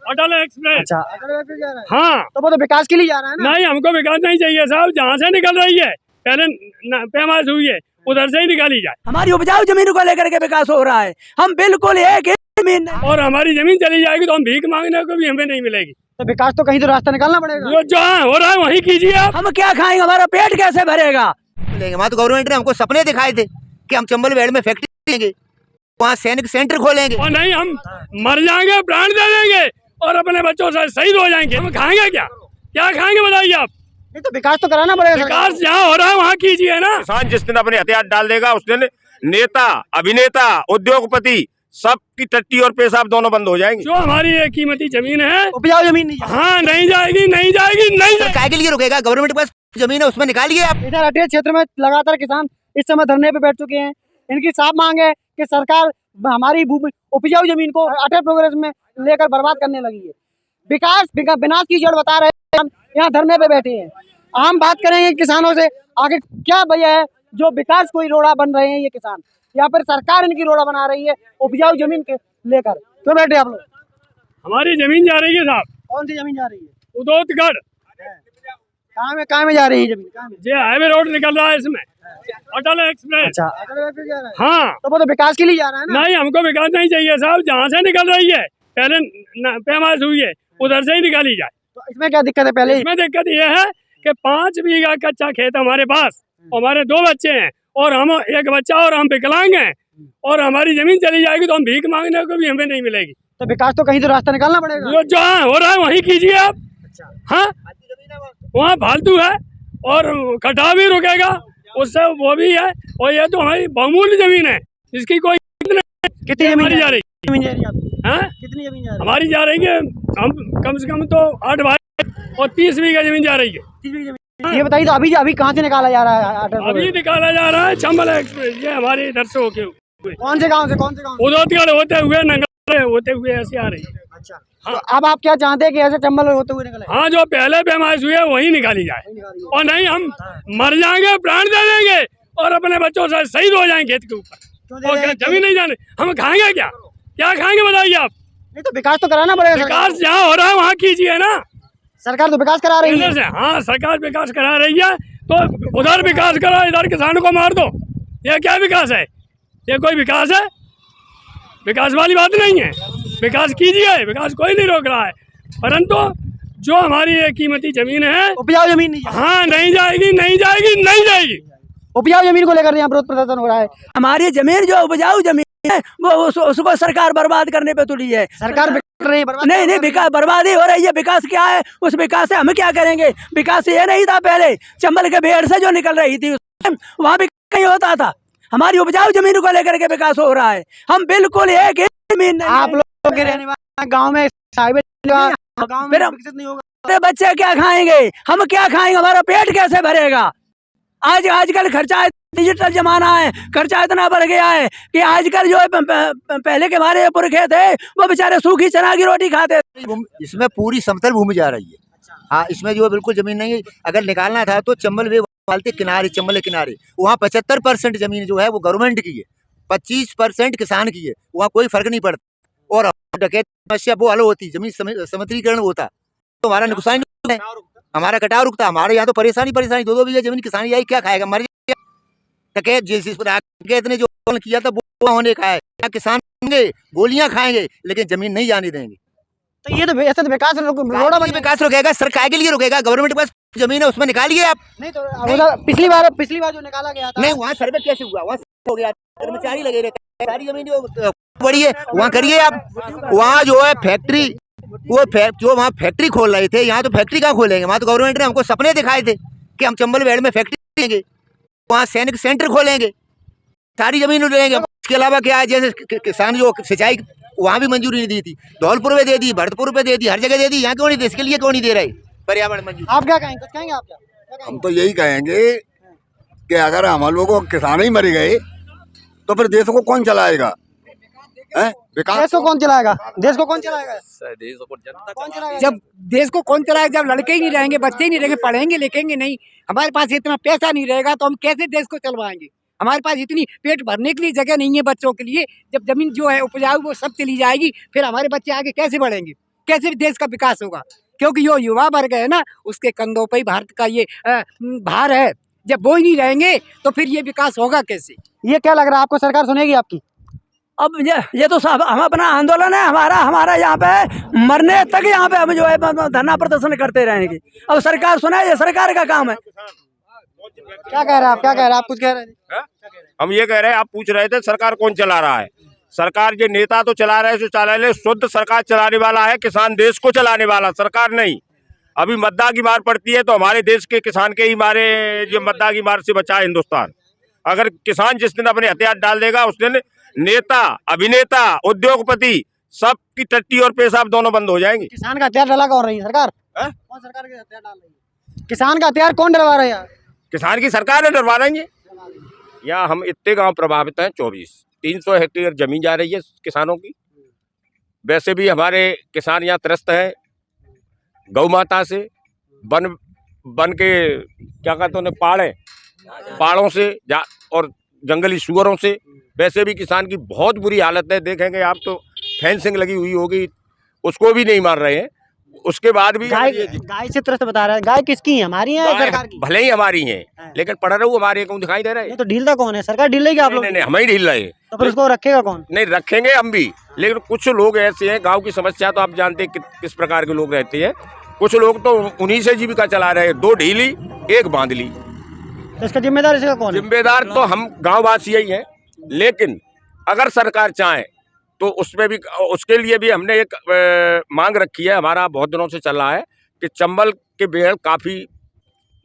अटल express. अच्छा, अटल express जा रहा है। हाँ, तो वो तो विकास के लिए जा रहा है ना। नहीं हमको विकास नहीं चाहिए साहब, जहाँ से निकल रही है पहले पैमाश हुई है उधर से ही निकाली जाए। हमारी उपजाऊ जमीन को लेकर के विकास हो रहा है, हम बिल्कुल एक जमीन और हमारी जमीन चली जाएगी तो हम भीख मांगने को भी हमें नहीं मिलेगी। तो विकास तो कहीं तो रास्ता निकालना पड़ेगा। जो जहाँ हो रहा है वहीं कीजिए आप। हम क्या खाएंगे, हमारा पेट कैसे भरेगा। वहाँ तो गवर्नमेंट ने हमको सपने दिखाए थे कि हम चंबल बेड़ में फैक्ट्री देंगे, वहाँ सैनिक सेंटर खोलेंगे। और नहीं, हम मर जाएंगे, प्राण दे देंगे और अपने बच्चों से शहीद हो जाएंगे। हम खाएंगे क्या, क्या खाएंगे बताइए आप। नहीं तो विकास तो कराना पड़ेगा। विकास जहाँ हो रहा है वहाँ कीजिए ना। किसान जिस दिन अपने हथियार डाल देगा उस दिन नेता, अभिनेता, उद्योगपति सबकी टट्टी और पेशाब दोनों बंद हो जाएंगे। जो हमारी ये कीमती जमीन है, उपजाऊ जमीन नहीं। हाँ नहीं जाएगी, नहीं जाएगी, नहीं जाएगी। काय के लिए रुकेगा, गवर्नमेंट के पास जमीन है उसमें निकालिए आप। इधर अटेर क्षेत्र में लगातार किसान इस समय धरने पे बैठ चुके हैं। इनकी साफ मांग है कि सरकार हमारी भूमि उपजाऊ जमीन को अटल प्रोग्रेस में लेकर बर्बाद करने लगी है। विकास विनाश की जड़ बता रहे हैं, हम यहाँ धरने पे बैठे हैं। हम बात करेंगे किसानों से, आगे क्या वजह है जो विकास कोई रोड़ा बन रहे हैं ये किसान, या फिर सरकार इनकी रोड़ा बना रही है उपजाऊ जमीन के लेकर। क्यों बैठे आप लोग? हमारी जमीन जा रही है साहब। कौन सी जमीन जा रही है? उदोतगढ़। कहाँ में जा रही है जमीन? कहाँ में? ये हाईवे रोड निकल रहा है इसमें, अटल एक्सप्रेस। अच्छा, अटल एक्सप्रेस जा रहा है। हाँ, तो वो तो विकास के लिए जा रहा है ना। नहीं हमको विकास नहीं चाहिए साहब, जहाँ से निकल रही है पहले पैमाश हुई है उधर से ही निकाली जाए। तो इसमें क्या दिक्कत है? पहले इसमें दिक्कत ये है कि 5 बीघा कच्चा खेत हमारे पास, हमारे 2 बच्चे हैं और हम एक बच्चा और हम विकलांग हैं, और हमारी जमीन चली जाएगी तो हम भीख मांगने को भी हमें नहीं मिलेगी। तो विकास तो कहीं तो रास्ता निकालना पड़ेगा। जो जहाँ हो रहा है वहीं कीजिए आप। हाँ, वहाँ फालतू है और कटाव भी रुकेगा उससे, वो भी है। और ये तो हमारी बहुमूल्य जमीन है जिसकी कोई कितनी जमीन जा रही जमीन जा रही है आपकी? है। कितनी जमीन जा रही हमारी जा रही है, हम कम से कम तो 8 भाई और 30 बीघा जमीन जा रही है। है? ये बताइए तो अभी कहाँ से निकाला जा रहा है अटल अभी प्रोग्रेस? निकाला जा रहा है चंबल एक्सप्रेस, ये हमारे इधर से होके कौन से गाँव से? कौन से गाँव? उदोतगढ़ होते हुए नंगल होते हुए ऐसे आ रही है। अच्छा, हाँ। तो अब आप क्या चाहते हैं कि ऐसे चंबल होते हुए निकले? हाँ, जो पहले पैमाश हुई है वही निकाली जाए। और नहीं, हम मर जाएंगे, प्राण दे देंगे और अपने बच्चों से शहीद हो जाएंगे खेत के ऊपर। और जमीन नहीं जाने, हम खाएंगे क्या, क्या खाएंगे बताइए आप। नहीं तो विकास तो कराना पड़ेगा। विकास जहाँ हो रहा है वहाँ कीजिए ना। सरकार तो विकास करा रही है। से हाँ, सरकार विकास करा रही है तो उधर विकास करो, इधर किसान को मार दो। ये क्या विकास है? ये कोई विकास है? विकास वाली बात नहीं है। विकास कीजिए, विकास कोई नहीं रोक रहा है, परंतु जो हमारी ये कीमती जमीन है उपजाऊ जमीन नहीं। हाँ नहीं जाएगी, नहीं जाएगी, नहीं जाएगी। उपजाऊ जमीन को लेकर यहाँ विरोध प्रदर्शन हो रहा है। हमारी जमीन जो उपजाऊ जमीन है वो उसको सरकार बर्बाद करने पे तुली है। सरकार कर रही है बर्बाद। नहीं, विकास बर्बादी हो रही है। विकास क्या है? उस विकास से हम क्या करेंगे? विकास ये नहीं था पहले, चंबल के बेड़ से जो निकल रही थी वहाँ भी कहीं होता था। हमारी उपजाऊ जमीन को लेकर के विकास हो रहा है, हम बिल्कुल एक जमीन। आप लोग के रहने वाले गाँव में गाँव में विकसित नहीं होगा। बच्चे क्या खाएंगे, हम क्या खाएंगे, हमारा पेट कैसे भरेगा। आजकल खर्चा, डिजिटल जमाना है, खर्चा इतना बढ़ गया है कि आजकल जो पहले के हमारे पुरखे थे वो बेचारे सूखी चना की रोटी खाते थे। इसमें पूरी समतल भूमि जा रही है। हाँ, इसमें जो है बिल्कुल जमीन नहीं है। अगर निकालना था तो चंबल वे वालते किनारे, चंबल के किनारे, वहाँ 75% जमीन जो है वो गवर्नमेंट की है, 25% किसान की है, वहाँ कोई फर्क नहीं पड़ता। और डकैत समस्या वो हल होती, जमीन समतलीकरण होता तो हमारा नुकसान नहीं है, हमारा कटाव रुकता। हमारे यहाँ तो परेशानी 2-2 बीघा जमीन किसान आई क्या खाएगा, मर जाएगा। डकैत डकैत ने जो किया था वो होने का है। किसान गोलियां खाएंगे लेकिन जमीन नहीं जाने देंगे। तो ये तो ऐसा तो विकास रोड़ा बन विकास रुकेगा, सरकार के लिए रुकेगा, गवर्नमेंट के पास जमीन है उसमें निकालिए आप। नहीं तो पिछली बार जो निकाला गया था नहीं, वहाँ सर्वे कैसे हुआ, वहाँ हो गया, कर्मचारी लगे रहते, सारी जमीन जो बड़ी है वहाँ करिए आप। वहाँ जो है फैक्ट्री, वो जो वहाँ फैक्ट्री खोल रहे थे, यहाँ तो फैक्ट्री कहाँ खोलेंगे। वहाँ तो गवर्नमेंट ने हमको सपने दिखाए थे कि हम चंबल बेड़ में फैक्ट्री देंगे, वहाँ सैनिक सेंटर खोलेंगे, सारी जमीन लेंगे। इसके अलावा क्या है, जैसे किसान जो सिंचाई वहाँ भी मंजूरी नहीं दी थी, धौलपुर में दे दी, भरतपुर में दे दी, हर जगह दे दी। यहाँ क्यों नहीं दे, इसके लिए क्यों नहीं दे रहे पर्यावरण मंजूरी? आप क्या कहेंगे? कुछ कहेंगे आप? क्या हम तो यही कहेंगे कि अगर हम लोगों किसान ही मर गए तो फिर देश को कौन चलाएगा? विकास देश को कौन चलाएगा? देश को कौन चलाएगा? कौन चलाएगा? जब देश को कौन चलाएगा? जब लड़के ही नहीं रहेंगे, बच्चे ही नहीं रहेंगे, पढ़ेंगे लिखेंगे नहीं, हमारे पास इतना पैसा नहीं रहेगा तो हम कैसे देश को चलवाएंगे? हमारे पास इतनी पेट भरने के लिए जगह नहीं है बच्चों के लिए। जब जमीन जो है उपजाऊ वो सब चली जाएगी, फिर हमारे बच्चे आगे कैसे बढ़ेंगे? कैसे देश का विकास होगा? क्योंकि जो युवा वर्ग है ना, उसके कंधों पर ही भारत का ये भार है। जब वो ही नहीं रहेंगे तो फिर ये विकास होगा कैसे? ये क्या लग रहा है आपको, सरकार सुनेगी आपकी? अब ये तो सब हम अपना आंदोलन है, हमारा यहाँ पे मरने तक यहाँ पे हम जो है धरना प्रदर्शन करते रहेंगे। अब सरकार सुने, ये सरकार का काम है। क्या कह रहे हैं आप, क्या कह रहे हैं आप, कुछ कह रहे थे? हम ये कह रहे हैं, आप पूछ रहे थे सरकार कौन चला रहा है। सरकार जो नेता तो चला रहे हैं, चला रहे, शुद्ध सरकार चलाने वाला है किसान, देश को चलाने वाला सरकार नहीं। अभी मद्दा की मार पड़ती है तो हमारे देश के किसान के ही मारे, जो मद्दा की मार से बचा है हिंदुस्तान। अगर किसान जिस दिन अपने हथियार डाल देगा उस दिन नेता, अभिनेता, उद्योगपति सबकी टट्टी और पेशाब दोनों बंद हो जाएंगे। किसान का हथियार डला कौन रही है? सरकार। कौन सरकार के हथियार डाल रही है? किसान का हथियार कौन डलवा रहा है? किसान की सरकार है, डरवा देंगे। यहाँ हम इतने गांव प्रभावित हैं, 300 हेक्टेयर जमीन जा रही है किसानों की। वैसे भी हमारे किसान यहाँ त्रस्त हैं गौ माता से, बन के क्या कहते हैं पहाड़ों से और जंगली सुअरों से। वैसे भी किसान की बहुत बुरी हालत है, देखेंगे आप तो फेंसिंग लगी हुई होगी, उसको भी नहीं मार रहे हैं। उसके बाद भी गाय से त्रस्त बता रहा है। गाय किसकी है, हमारी है या सरकार की? भले ही हमारी है, लेकिन पड़ रहे हमारे को दिखाई दे रहा है। तो ढीलता कौन है? सरकार ढील लेगी आप लोग? नहीं, हम ही ढील रहे हैं। तो फिर उसको रखेगा कौन? नहीं रखेंगे हम भी, लेकिन कुछ लोग ऐसे हैं, गांव की समस्या तो आप जानते हैं किस प्रकार के लोग रहते हैं। कुछ लोग तो उन्हीं से जीविका चला रहे हैं, 2 ढीली 1 बांधली। तो इसका जिम्मेदार इसका कौन है? जिम्मेदार तो हम गाँव वासी ही हैं, लेकिन अगर सरकार चाहे तो उसमें भी, उसके लिए भी हमने एक मांग रखी है, हमारा बहुत दिनों से चल रहा है कि चंबल के पेड़ काफ़ी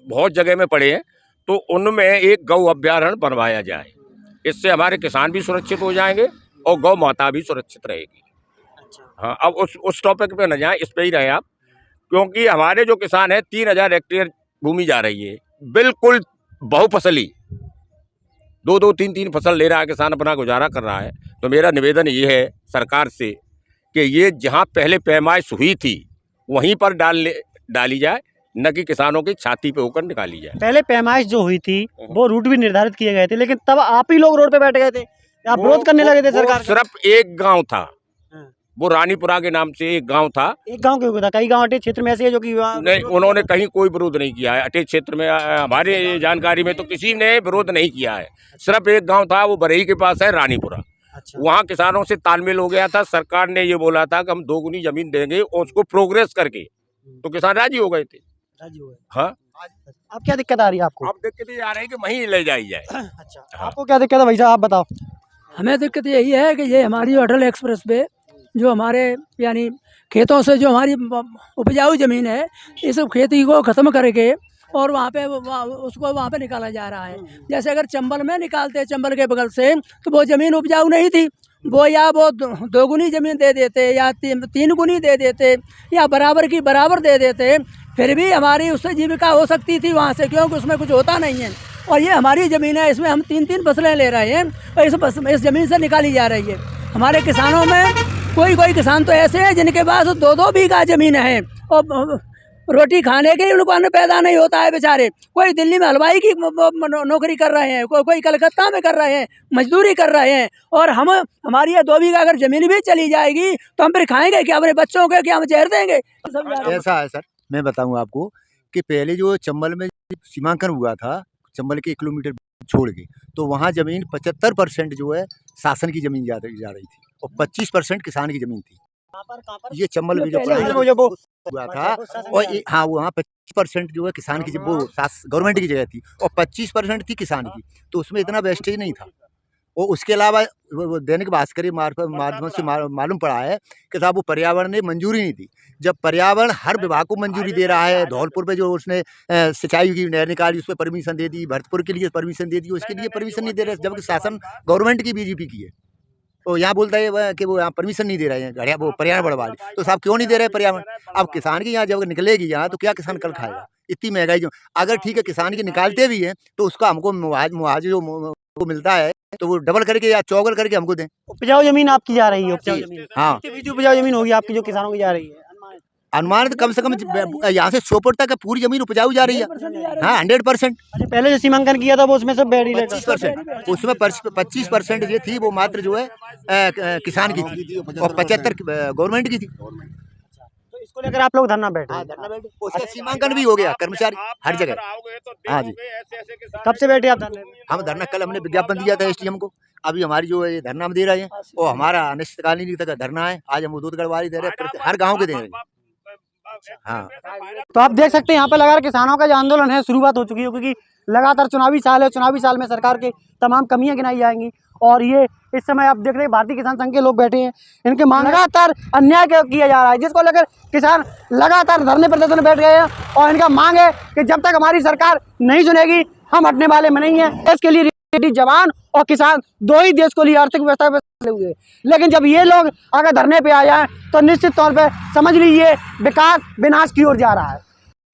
बहुत जगह में पड़े हैं, तो उनमें एक गौ अभ्यारण्य बनवाया जाए। इससे हमारे किसान भी सुरक्षित हो जाएंगे और गौ माता भी सुरक्षित रहेगी। हाँ, अब उस टॉपिक पे न जाएं, इस पे ही रहे आप, क्योंकि हमारे जो किसान हैं 3000 हेक्टेयर भूमि जा रही है, बिल्कुल बहुफसली, 2-2, 3-3 फसल ले रहा है किसान, अपना गुजारा कर रहा है। तो मेरा निवेदन ये है सरकार से कि ये जहाँ पहले पैमाइश हुई थी वहीं पर डाली जाए, न कि किसानों की छाती पे होकर निकाली जाए। पहले पैमाइश जो हुई थी वो रूट भी निर्धारित किए गए थे, लेकिन तब आप ही लोग रोड पे बैठ गए थे, आप विरोध करने लगे थे सरकार का। सिर्फ एक गांव था, वो रानीपुरा के नाम से एक गांव था। एक गांव क्यों था? कई गांव अटे क्षेत्र में ऐसे है जो कि नहीं, उन्होंने कहीं कोई विरोध नहीं किया है। अटे क्षेत्र में हमारे जानकारी में तो किसी ने विरोध नहीं किया है। सिर्फ एक गांव था, वो बरही के पास है, रानीपुरा। अच्छा। वहाँ किसानों से तालमेल हो गया था, सरकार ने ये बोला था कि हम 2 गुनी जमीन देंगे और उसको प्रोग्रेस करके, तो किसान राजी हो गए थे। राजी हो गए। हाँ, अब क्या दिक्कत आ रही है आपको? अब दिक्कत ये आ रही है कि वहीं ले जाई जाए। अच्छा, आपको क्या दिक्कत है भाई साहब, आप बताओ। हमें दिक्कत यही है कि ये हमारी अटल एक्सप्रेस पे जो हमारे यानी खेतों से जो हमारी उपजाऊ ज़मीन है, इस खेती को ख़त्म करके और वहाँ पे उसको वहाँ पे निकाला जा रहा है। जैसे अगर चंबल में निकालते, चंबल के बगल से, तो वो ज़मीन उपजाऊ नहीं थी, वो या वो 2 गुनी ज़मीन दे देते या 3 गुनी दे देते या बराबर की बराबर दे देते, फिर भी हमारी उससे जीविका हो सकती थी वहाँ से, क्योंकि उसमें कुछ होता नहीं है। और ये हमारी ज़मीन है, इसमें हम 3-3 फसलें ले रहे हैं और इस ज़मीन से निकाली जा रही है। हमारे किसानों में कोई किसान तो ऐसे हैं जिनके पास 2-2 बीघा ज़मीन है और रोटी खाने के लिए उनको अन्न पैदा नहीं होता है बेचारे। कोई दिल्ली में हलवाई की नौकरी कर रहे हैं, कोई कलकत्ता में कर रहे हैं, मजदूरी कर रहे हैं, और हमारी ये 2 बीघा अगर ज़मीन भी चली जाएगी तो हम फिर खाएंगे क्या? अपने बच्चों को क्या हम जहर देंगे? ऐसा है सर, मैं बताऊं आपको कि पहले जो चंबल में सीमांकन हुआ था, चंबल के 1 किलोमीटर छोड़ के, तो वहाँ ज़मीन 75% जो है शासन की ज़मीन जा रही थी और 25% किसान की ज़मीन थी। ये चंबल में जो हुआ था, और हाँ, वहाँ 25% जो है किसान की, वो गवर्नमेंट की जगह थी और 25% थी किसान की, तो उसमें इतना वेस्टेज नहीं था। और उसके अलावा वो दैनिक भास्कर माध्यम से मालूम पड़ा है कि साहब वो पर्यावरण ने मंजूरी नहीं दी। जब पर्यावरण हर विभाग को मंजूरी दे रहा है, धौलपुर पे जो उसने सिंचाई की नहर निकाली उस पर परमिशन दे दी, भरतपुर के लिए परमिशन दे दी, उसके लिए परमिशन नहीं दे रहे, जबकि शासन गवर्नमेंट की बीजेपी की है। तो यहाँ बोलता है कि वो यहाँ परमिशन नहीं दे रहे हैं, घड़िया वो पर्यावरण बढ़वा ली, तो साहब क्यों नहीं दे रहे पर्यावरण? अब किसान की यहाँ जब निकलेगी यहाँ, तो क्या किसान कल खाएगा? इतनी महंगाई जो, अगर ठीक है किसान की निकालते भी हैं तो उसका हमको मुआवजा जो मिलता है तो वो डबल करके या चौगल करके हमको दें। उपजाऊ जमीन आपकी जा रही है? उपजाऊ जमीन, हाँ, उपजाऊ जमीन होगी आपकी जो किसानों की जा रही है? अनुमान तो कम से कम यहाँ से सोपोर तक पूरी जमीन उपजाऊ जा रही है। हाँ, 100%। अच्छा, पहले जो सीमांकन किया था वो उसमें सब 25%, उसमें 25% ये थी, वो मात्र जो है किसान की थी और 75 गवर्नमेंट की थी। इसको लेकर आप लोग धरना बैठे हाँ हैं। धरना बैठे, उसका सीमांकन भी हो गया कर्मचारी हर जगह। हाँ जी। कब से बैठे आप धरने पे? हम धरना कल हमने विज्ञापन दिया था एसडीएम को, अभी हमारी जो है धरना हम दे रहे हैं वो हमारा अनिश्चितकालीन तक धरना है। आज हम दूध गढ़वाली दे रहे हैं, हर गाँव के दे रहे हैं। हाँ तो आप देख सकते हैं यहाँ पे लगातार किसानों का जो आंदोलन है शुरुआत हो चुकी है, क्योंकि लगातार चुनावी साल है, चुनावी साल में सरकार के तमाम कमियां गिनाई जाएंगी। और ये इस समय आप देख रहे हैं भारतीय किसान संघ के लोग बैठे हैं, इनके मांग लगातार अन्याय किया जा रहा है, जिसको लेकर किसान लगातार धरने प्रदर्शन में बैठ गए हैं। और इनका मांग है कि जब तक हमारी सरकार नहीं सुनेगी हम हटने वाले में नहीं है। देश के लिए जवान और किसान दो ही देश को लिए आर्थिक व्यवस्था पे चले हुए हैं। लेकिन जब ये लोग अगर धरने पे आ जाएं तो निश्चित तौर पे समझ लीजिए विकास विनाश की ओर जा रहा है।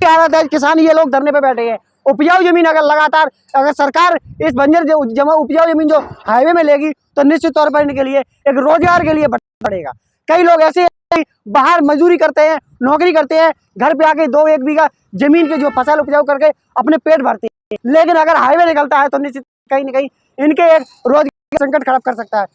हालत है, किसान ये लोग धरने पे बैठे हैं। उपजाऊ जमीन अगर लगातार अगर सरकार इस बंजर उपजाऊ जमीन जो हाईवे में लेगी तो निश्चित तौर पर इनके लिए एक रोजगार के लिए पड़ेगा। कई लोग ऐसे बाहर मजदूरी करते हैं, नौकरी करते हैं, घर पे आके 2-1 बीघा जमीन के जो फसल उपजाऊ करके अपने पेट भरते हैं। लेकिन अगर हाईवे निकलता है तो निश्चित कहीं न कहीं इनके एक रोजगार संकट खड़ा कर सकता है।